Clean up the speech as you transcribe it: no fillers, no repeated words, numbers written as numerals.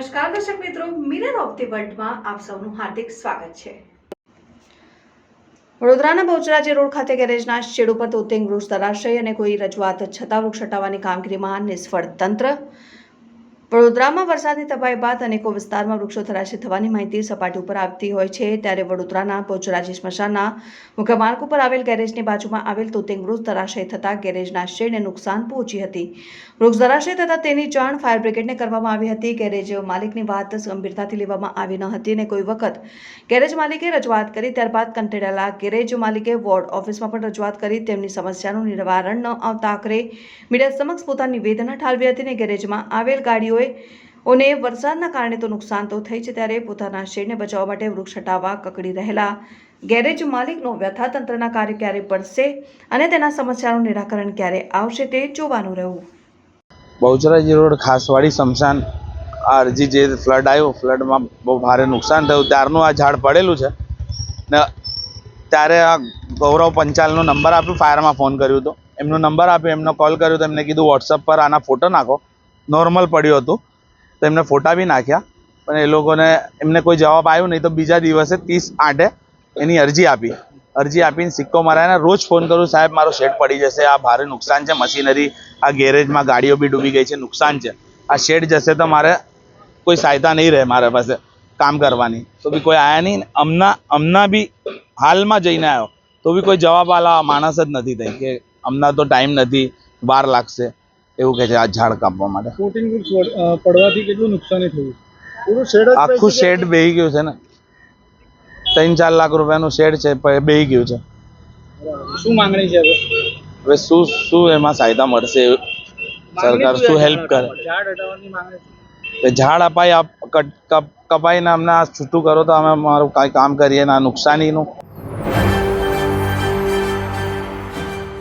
નમસ્કાર દર્શક મિત્રો, મિરર ઓફ ધી વર્લ્ડમાં આપ સૌનું હાર્દિક સ્વાગત છે। વડોદરાના બહુચરાજી રોડ ખાતે ગેરેજના શેડ ઉપર તોતિંગ વૃક્ષ ધરાશય અને કોઈ રજૂઆત છતાં વૃક્ષ હટાવવાની કામગીરીમાં નિષ્ફળ તંત્ર। વડોદરામાં વરસાદની તબાહી બાદ અનેકો વિસ્તારમાં વૃક્ષો ધરાશય થવાની માહિતી સપાટી ઉપર આવતી હોય છે, ત્યારે વડોદરાના બહુચરાજી સ્મશાનના મુખ્ય માર્ગ ઉપર આવેલ ગેરેજની બાજુમાં આવેલ તોતિંગ વૃક્ષ ધરાશય થતાં ગેરેજના શેડને નુકસાન પહોંચી હતી। વૃક્ષ ધરાશય થતાં તેની જાણ ફાયર બ્રિગેડને કરવામાં આવી હતી। ગેરેજ માલિકની વાત ગંભીરતાથી લેવામાં આવી ન હતી અને કોઈ વખત ગેરેજ માલિકે રજૂઆત કરી, ત્યારબાદ કંટાળેલા ગેરેજ માલિકે વોર્ડ ઓફિસમાં પણ રજૂઆત કરી। તેમની સમસ્યાનું નિવારણ ન આવતા આખરે મીડિયા સમક્ષ પોતાની વેદના ઠાલવી હતી અને ગેરેજમાં આવેલ ગાડીઓને વરસાદના કારણે તો નુકસાન તો થઈ છે, ત્યારે પોતાના શેડને બચાવવા માટે વૃક્ષ હટાવવા કકડી રહેલા ગેરેજ માલિકનો વ્યથા તંત્રના કાર્ય ક્યારે પડશે અને તેના સમસ્યાનું નિરાકરણ ક્યારે આવશે તે જોવાનું રહ્યું। બહુચરાજી રોડ ખાસવાડી સ્મશાન અરજી જે ફ્લડ આવ્યો, ફ્લડમાં બહુ ભારે નુકસાન થયું ત્યારનું આ ઝાડ પડેલું છે ને ત્યારે આ ગૌરવ પંચાલનો નંબર આપ્યો, ફાયરમાં ફોન કર્યો હતો, એમનો નંબર આપ્યો, એમનો કોલ કર્યો તો એમને કીધું વોટ્સઅપ પર આના ફોટો નાખો। નોર્મલ પડ્યું હતું તો એમને ફોટા બી નાખ્યા, પણ એ લોકોને એમને કોઈ જવાબ આવ્યો નહીં। તો બીજા દિવસે 30/8 એની અરજી આપીને સિક્કો મરાઈને રોજ ફોન કરું, સાહેબ મારો શેડ પડી જશે, આ ભારે નુકસાન છે, મશીનરી આ ગેરેજમાં ગાડીઓ બી ડૂબી ગઈ છે, નુકસાન છે, આ શેડ જશે તો મારે કોઈ સહાયતા નહીં રહે મારા પાસે કામ કરવાની। તો બી કોઈ આવ્યા નહીં। હમણાં બી હાલમાં જઈને આવ્યો તો બી કોઈ જવાબ આલા માણસ જ નથી થઈ કે હમણાં તો ટાઈમ નથી, વાર લાગશે એવું કહે છે આ ઝાડ કાપવા માટે। પડવાથી કેટલું નુકસાની થયું? પૂરું શેડ આખું શેડ બેહી ગયું છે ને, 3-4 લાખ રૂપિયાનું શેડ છે, બેહી ગયું છે। શું માંગણી છે હવે શું એમાં સહાયતા મળશે, સરકાર શું હેલ્પ કરે? ઝાડ હટાવવાની માંગણી છે। ઝાડ અપાઈ કપાઈને અમને આ છૂટું કરો તો અમે મારું કાંઈ કામ કરીએ ને આ નુકસાનીનું